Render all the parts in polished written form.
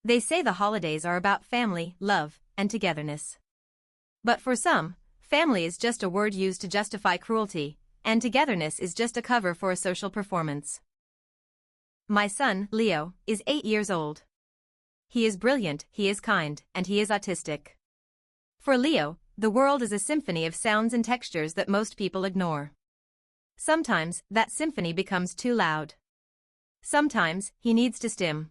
They say the holidays are about family, love, and togetherness. But for some, family is just a word used to justify cruelty, and togetherness is just a cover for a social performance. My son, Leo, is 8 years old. He is brilliant, he is kind, and he is autistic. For Leo, the world is a symphony of sounds and textures that most people ignore. Sometimes, that symphony becomes too loud. Sometimes, he needs to stim.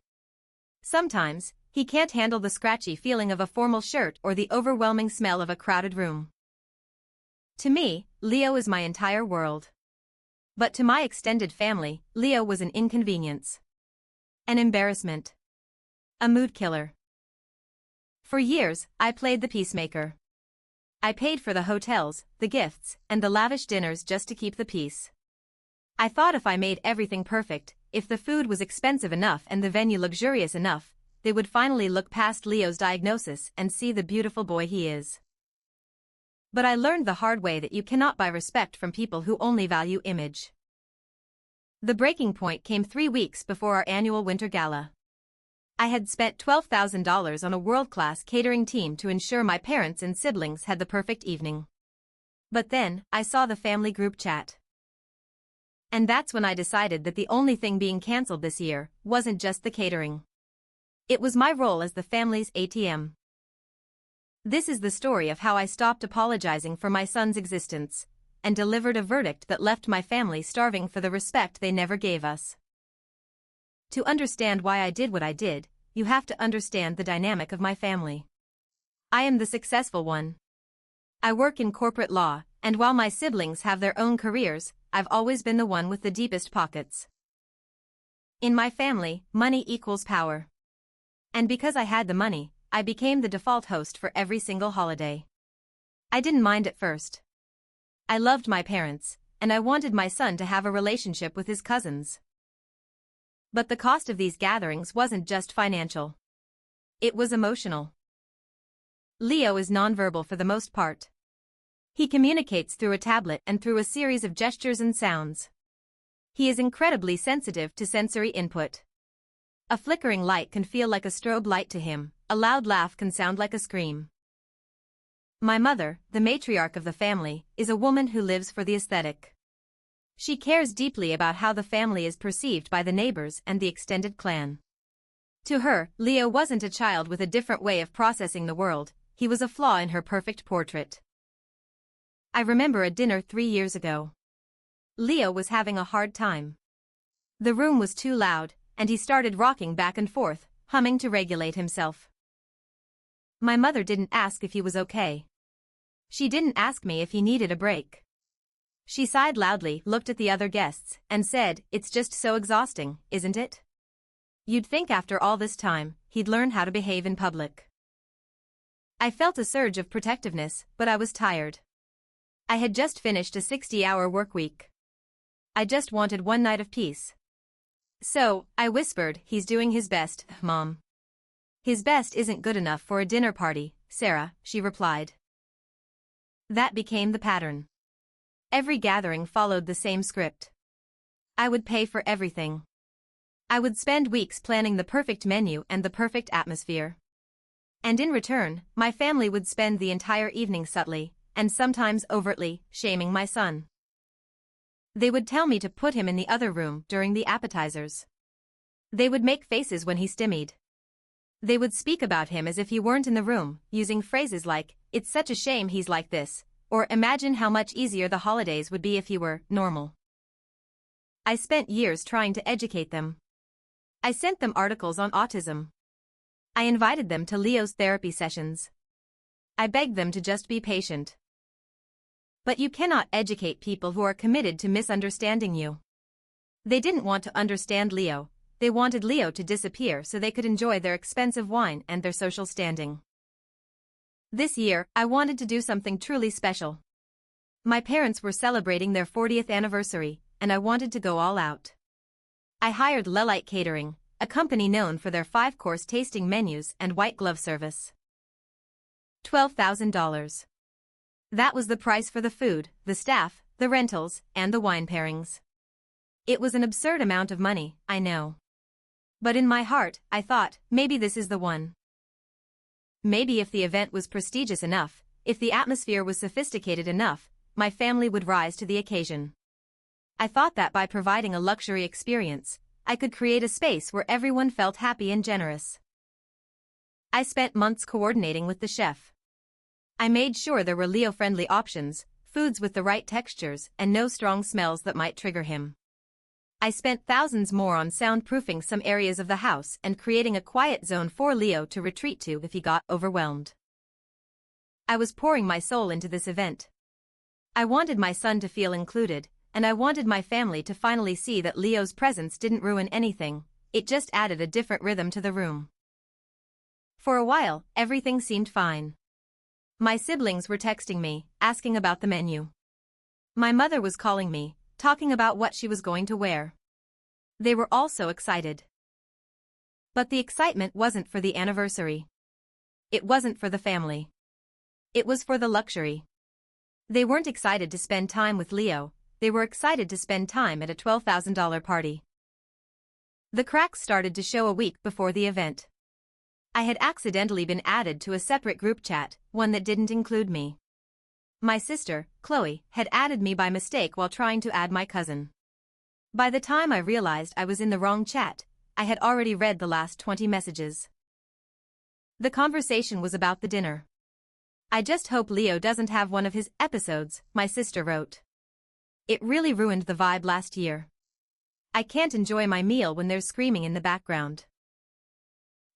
Sometimes, he can't handle the scratchy feeling of a formal shirt or the overwhelming smell of a crowded room. To me, Leo is my entire world. But to my extended family, Leo was an inconvenience. An embarrassment. A mood killer. For years, I played the peacemaker. I paid for the hotels, the gifts, and the lavish dinners just to keep the peace. I thought if I made everything perfect, if the food was expensive enough and the venue luxurious enough, they would finally look past Leo's diagnosis and see the beautiful boy he is. But I learned the hard way that you cannot buy respect from people who only value image. The breaking point came 3 weeks before our annual winter gala. I had spent $12,000 on a world-class catering team to ensure my parents and siblings had the perfect evening. But then, I saw the family group chat. And that's when I decided that the only thing being cancelled this year wasn't just the catering. It was my role as the family's ATM. This is the story of how I stopped apologizing for my son's existence, and delivered a verdict that left my family starving for the respect they never gave us. To understand why I did what I did, you have to understand the dynamic of my family. I am the successful one. I work in corporate law, and while my siblings have their own careers, I've always been the one with the deepest pockets. In my family, money equals power. And because I had the money, I became the default host for every single holiday. I didn't mind at first. I loved my parents, and I wanted my son to have a relationship with his cousins. But the cost of these gatherings wasn't just financial. It was emotional. Leo is nonverbal for the most part. He communicates through a tablet and through a series of gestures and sounds. He is incredibly sensitive to sensory input. A flickering light can feel like a strobe light to him, a loud laugh can sound like a scream. My mother, the matriarch of the family, is a woman who lives for the aesthetic. She cares deeply about how the family is perceived by the neighbors and the extended clan. To her, Leo wasn't a child with a different way of processing the world, he was a flaw in her perfect portrait. I remember a dinner 3 years ago. Leo was having a hard time. The room was too loud, and he started rocking back and forth, humming to regulate himself. My mother didn't ask if he was okay. She didn't ask me if he needed a break. She sighed loudly, looked at the other guests, and said, "It's just so exhausting, isn't it? You'd think after all this time, he'd learn how to behave in public." I felt a surge of protectiveness, but I was tired. I had just finished a 60-hour work week. I just wanted one night of peace. So, I whispered, "He's doing his best, Mom." "His best isn't good enough for a dinner party, Sarah," she replied. That became the pattern. Every gathering followed the same script. I would pay for everything. I would spend weeks planning the perfect menu and the perfect atmosphere. And in return, my family would spend the entire evening subtly, and sometimes overtly, shaming my son. They would tell me to put him in the other room during the appetizers. They would make faces when he stymied. They would speak about him as if he weren't in the room, using phrases like, "It's such a shame he's like this," or "Imagine how much easier the holidays would be if he were normal." I spent years trying to educate them. I sent them articles on autism. I invited them to Leo's therapy sessions. I begged them to just be patient. But you cannot educate people who are committed to misunderstanding you. They didn't want to understand Leo, they wanted Leo to disappear so they could enjoy their expensive wine and their social standing. This year, I wanted to do something truly special. My parents were celebrating their 40th anniversary, and I wanted to go all out. I hired Lelite Catering, a company known for their 5-course tasting menus and white glove service. $12,000. That was the price for the food, the staff, the rentals, and the wine pairings. It was an absurd amount of money, I know. But in my heart, I thought, maybe this is the one. Maybe if the event was prestigious enough, if the atmosphere was sophisticated enough, my family would rise to the occasion. I thought that by providing a luxury experience, I could create a space where everyone felt happy and generous. I spent months coordinating with the chef. I made sure there were Leo-friendly options, foods with the right textures, and no strong smells that might trigger him. I spent thousands more on soundproofing some areas of the house and creating a quiet zone for Leo to retreat to if he got overwhelmed. I was pouring my soul into this event. I wanted my son to feel included, and I wanted my family to finally see that Leo's presence didn't ruin anything, it just added a different rhythm to the room. For a while, everything seemed fine. My siblings were texting me, asking about the menu. My mother was calling me, talking about what she was going to wear. They were all so excited. But the excitement wasn't for the anniversary. It wasn't for the family. It was for the luxury. They weren't excited to spend time with Leo, they were excited to spend time at a $12,000 party. The cracks started to show a week before the event. I had accidentally been added to a separate group chat, one that didn't include me. My sister, Chloe, had added me by mistake while trying to add my cousin. By the time I realized I was in the wrong chat, I had already read the last 20 messages. The conversation was about the dinner. I just hope Leo doesn't have one of his episodes, my sister wrote. It really ruined the vibe last year. I can't enjoy my meal when there's screaming in the background.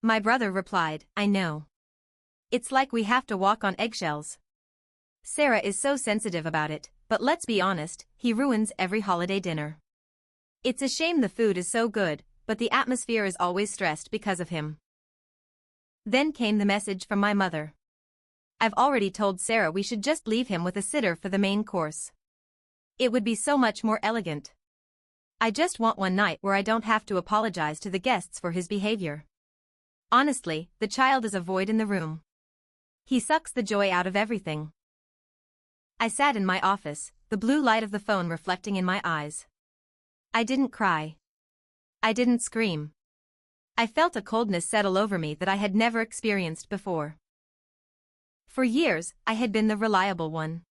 My brother replied, I know. It's like we have to walk on eggshells. Sarah is so sensitive about it, but let's be honest, he ruins every holiday dinner. It's a shame the food is so good, but the atmosphere is always stressed because of him. Then came the message from my mother. I've already told Sarah we should just leave him with a sitter for the main course. It would be so much more elegant. I just want one night where I don't have to apologize to the guests for his behavior. Honestly, the child is a void in the room. He sucks the joy out of everything. I sat in my office, the blue light of the phone reflecting in my eyes. I didn't cry. I didn't scream. I felt a coldness settle over me that I had never experienced before. For years, I had been the reliable one.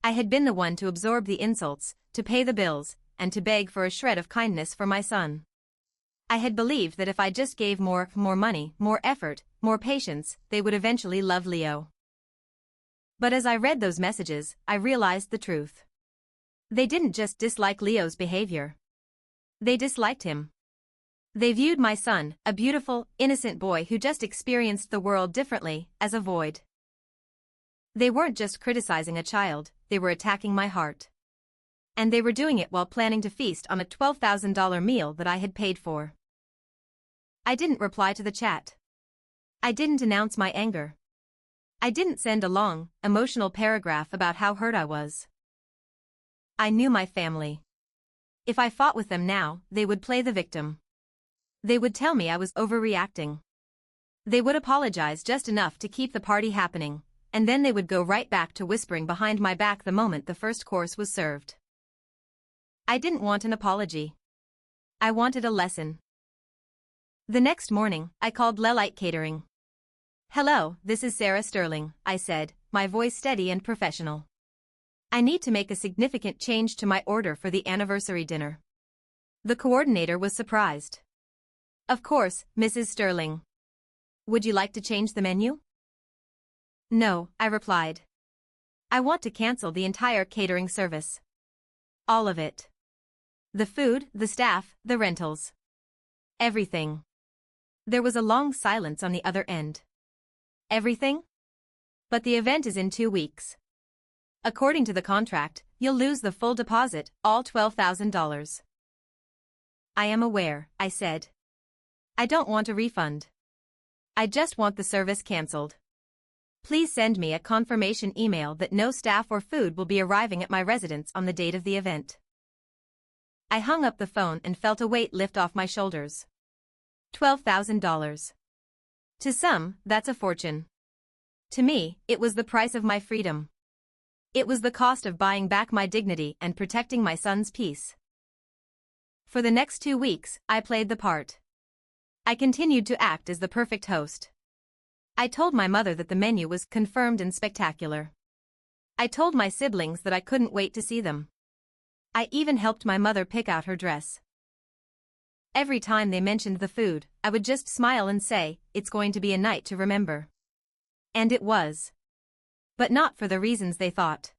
I had been the one to absorb the insults, to pay the bills, and to beg for a shred of kindness for my son. I had believed that if I just gave more money, more effort, more patience, they would eventually love Leo. But as I read those messages, I realized the truth. They didn't just dislike Leo's behavior. They disliked him. They viewed my son, a beautiful, innocent boy who just experienced the world differently, as a void. They weren't just criticizing a child, they were attacking my heart. And they were doing it while planning to feast on a $12,000 meal that I had paid for. I didn't reply to the chat. I didn't announce my anger. I didn't send a long, emotional paragraph about how hurt I was. I knew my family. If I fought with them now, they would play the victim. They would tell me I was overreacting. They would apologize just enough to keep the party happening, and then they would go right back to whispering behind my back the moment the first course was served. I didn't want an apology. I wanted a lesson. The next morning, I called Lelite Catering. Hello, this is Sarah Sterling, I said, my voice steady and professional. I need to make a significant change to my order for the anniversary dinner. The coordinator was surprised. Of course, Mrs. Sterling. Would you like to change the menu? No, I replied. I want to cancel the entire catering service. All of it. The food, the staff, the rentals. Everything. There was a long silence on the other end. Everything? But the event is in 2 weeks. According to the contract, you'll lose the full deposit, all $12,000. I am aware, I said. I don't want a refund. I just want the service cancelled. Please send me a confirmation email that no staff or food will be arriving at my residence on the date of the event. I hung up the phone and felt a weight lift off my shoulders. $12,000. To some, that's a fortune. To me, it was the price of my freedom. It was the cost of buying back my dignity and protecting my son's peace. For the next 2 weeks, I played the part. I continued to act as the perfect host. I told my mother that the menu was confirmed and spectacular. I told my siblings that I couldn't wait to see them. I even helped my mother pick out her dress. Every time they mentioned the food, I would just smile and say, "It's going to be a night to remember." And it was. But not for the reasons they thought.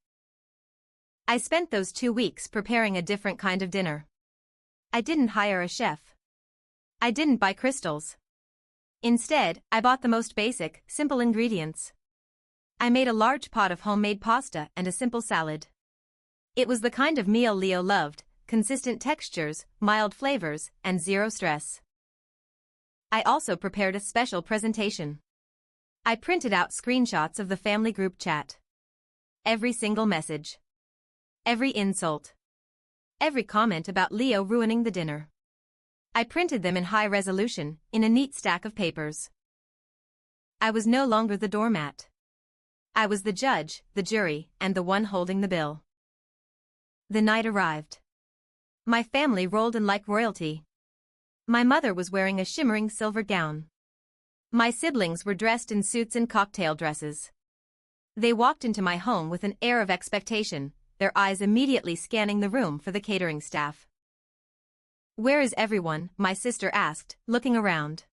I spent those 2 weeks preparing a different kind of dinner. I didn't hire a chef. I didn't buy crystals. Instead, I bought the most basic, simple ingredients. I made a large pot of homemade pasta and a simple salad. It was the kind of meal Leo loved: consistent textures, mild flavors, and zero stress. I also prepared a special presentation. I printed out screenshots of the family group chat. Every single message. Every insult. Every comment about Leo ruining the dinner. I printed them in high resolution, in a neat stack of papers. I was no longer the doormat. I was the judge, the jury, and the one holding the bill. The night arrived. My family rolled in like royalty. My mother was wearing a shimmering silver gown. My siblings were dressed in suits and cocktail dresses. They walked into my home with an air of expectation, their eyes immediately scanning the room for the catering staff. "Where is everyone?" my sister asked, looking around.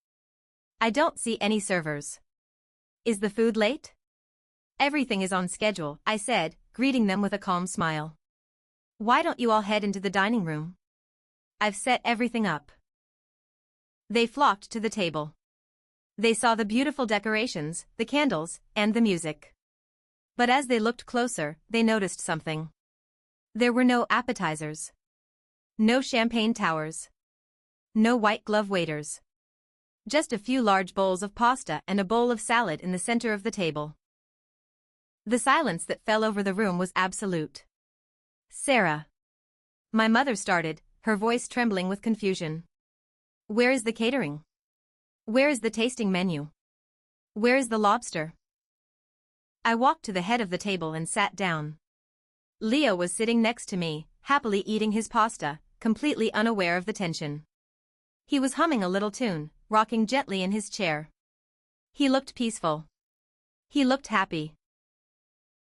"I don't see any servers." "Is the food late?" "Everything is on schedule," I said, greeting them with a calm smile. "Why don't you all head into the dining room? I've set everything up." They flocked to the table. They saw the beautiful decorations, the candles, and the music. But as they looked closer, they noticed something. There were no appetizers. No champagne towers. No white glove waiters. Just a few large bowls of pasta and a bowl of salad in the center of the table. The silence that fell over the room was absolute. "Sarah." My mother started, her voice trembling with confusion. "Where is the catering? Where is the tasting menu? Where is the lobster?" I walked to the head of the table and sat down. Leo was sitting next to me, happily eating his pasta, completely unaware of the tension. He was humming a little tune, rocking gently in his chair. He looked peaceful. He looked happy.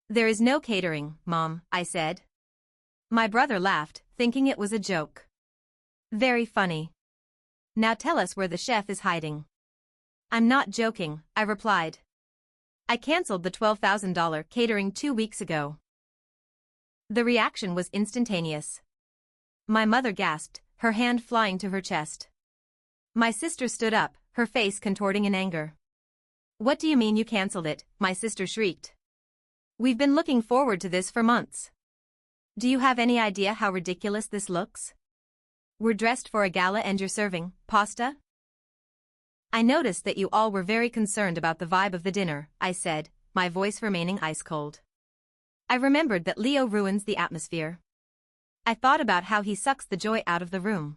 "There is no catering, Mom," I said. My brother laughed, thinking it was a joke. "Very funny. Now tell us where the chef is hiding." "I'm not joking," I replied. "I canceled the $12,000 catering 2 weeks ago." The reaction was instantaneous. My mother gasped, her hand flying to her chest. My sister stood up, her face contorting in anger. "What do you mean you canceled it?" my sister shrieked. "We've been looking forward to this for months. Do you have any idea how ridiculous this looks? We're dressed for a gala and you're serving pasta?" "I noticed that you all were very concerned about the vibe of the dinner," I said, my voice remaining ice cold. I remembered that Leo ruins the atmosphere. I thought about how he sucks the joy out of the room.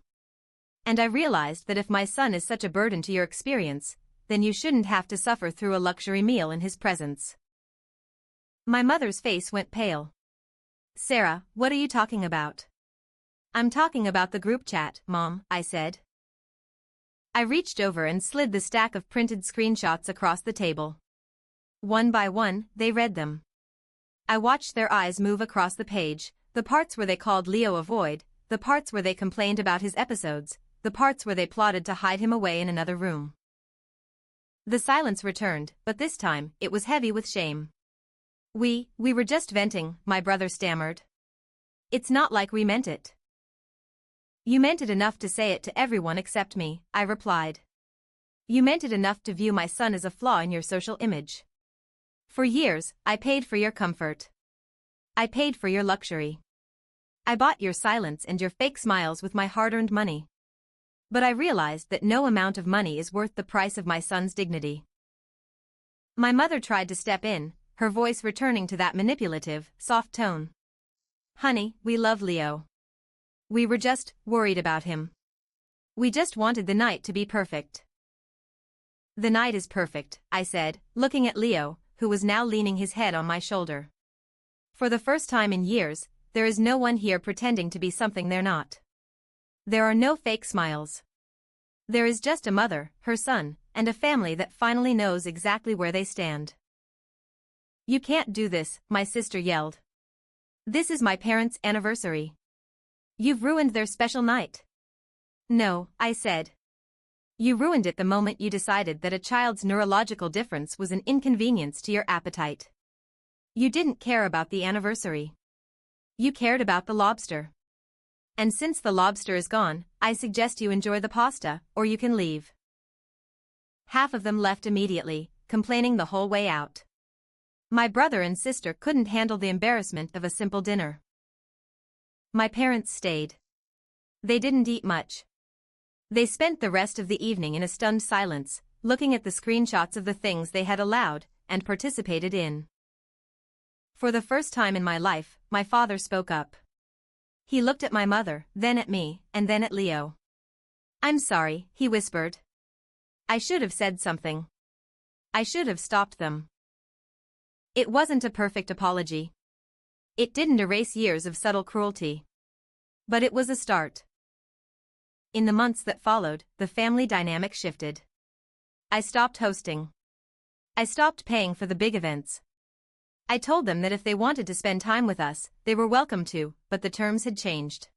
And I realized that if my son is such a burden to your experience, then you shouldn't have to suffer through a luxury meal in his presence. My mother's face went pale. "Sarah, what are you talking about?" "I'm talking about the group chat, Mom," I said. I reached over and slid the stack of printed screenshots across the table. One by one, they read them. I watched their eyes move across the page, the parts where they called Leo a void, the parts where they complained about his episodes, the parts where they plotted to hide him away in another room. The silence returned, but this time, it was heavy with shame. We were just venting," my brother stammered. "It's not like we meant it." "You meant it enough to say it to everyone except me," I replied. "You meant it enough to view my son as a flaw in your social image. For years, I paid for your comfort. I paid for your luxury. I bought your silence and your fake smiles with my hard-earned money. But I realized that no amount of money is worth the price of my son's dignity." My mother tried to step in, her voice returning to that manipulative, soft tone. "Honey, we love Leo. We were just worried about him. We just wanted the night to be perfect." "The night is perfect," I said, looking at Leo, who was now leaning his head on my shoulder. "For the first time in years, there is no one here pretending to be something they're not. There are no fake smiles. There is just a mother, her son, and a family that finally knows exactly where they stand. "You can't do this," my sister yelled. "This is my parents' anniversary. You've ruined their special night." "No," I said. "You ruined it the moment you decided that a child's neurological difference was an inconvenience to your appetite. You didn't care about the anniversary. You cared about the lobster. And since the lobster is gone, I suggest you enjoy the pasta, or you can leave." Half of them left immediately, complaining the whole way out. My brother and sister couldn't handle the embarrassment of a simple dinner. My parents stayed. They didn't eat much. They spent the rest of the evening in a stunned silence, looking at the screenshots of the things they had allowed and participated in. For the first time in my life, my father spoke up. He looked at my mother, then at me, and then at Leo. "I'm sorry," he whispered. "I should have said something. I should have stopped them." It wasn't a perfect apology. It didn't erase years of subtle cruelty. But it was a start. In the months that followed, the family dynamic shifted. I stopped hosting. I stopped paying for the big events. I told them that if they wanted to spend time with us, they were welcome to, but the terms had changed.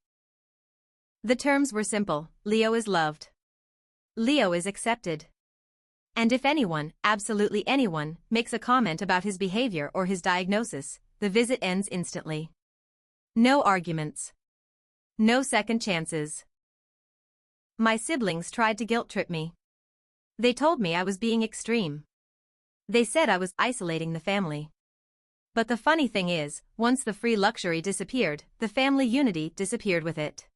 The terms were simple: Leo is loved. Leo is accepted. And if anyone, absolutely anyone, makes a comment about his behavior or his diagnosis, the visit ends instantly. No arguments. No second chances. My siblings tried to guilt-trip me. They told me I was being extreme. They said I was isolating the family. But the funny thing is, once the free luxury disappeared, the family unity disappeared with it.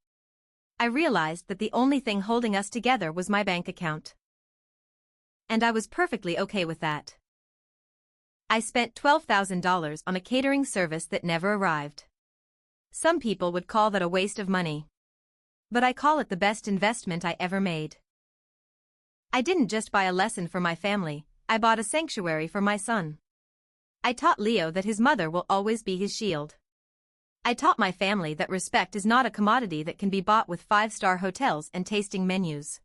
I realized that the only thing holding us together was my bank account. And I was perfectly okay with that. I spent $12,000 on a catering service that never arrived. Some people would call that a waste of money. But I call it the best investment I ever made. I didn't just buy a lesson for my family, I bought a sanctuary for my son. I taught Leo that his mother will always be his shield. I taught my family that respect is not a commodity that can be bought with 5-star hotels and tasting menus.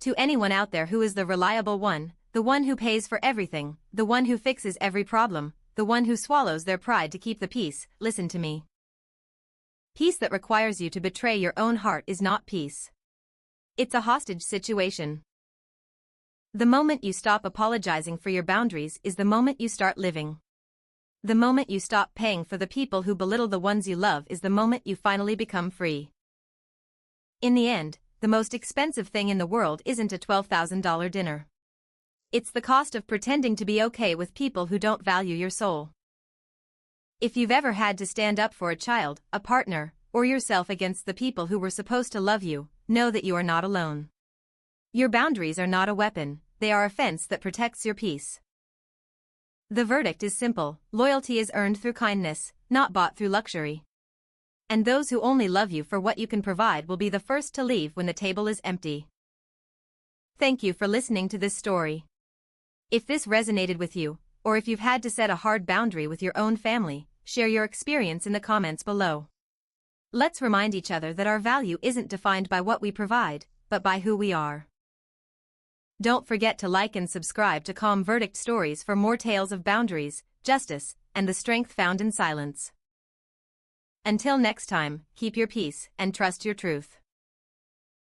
To anyone out there who is the reliable one, the one who pays for everything, the one who fixes every problem, the one who swallows their pride to keep the peace, listen to me. Peace that requires you to betray your own heart is not peace. It's a hostage situation. The moment you stop apologizing for your boundaries is the moment you start living. The moment you stop paying for the people who belittle the ones you love is the moment you finally become free. In the end, the most expensive thing in the world isn't a $12,000 dinner. It's the cost of pretending to be okay with people who don't value your soul. If you've ever had to stand up for a child, a partner, or yourself against the people who were supposed to love you, know that you are not alone. Your boundaries are not a weapon, they are a fence that protects your peace. The verdict is simple: loyalty is earned through kindness, not bought through luxury. And those who only love you for what you can provide will be the first to leave when the table is empty. Thank you for listening to this story. If this resonated with you, or if you've had to set a hard boundary with your own family, share your experience in the comments below. Let's remind each other that our value isn't defined by what we provide, but by who we are. Don't forget to like and subscribe to Calm Verdict Stories for more tales of boundaries, justice, and the strength found in silence. Until next time, keep your peace and trust your truth.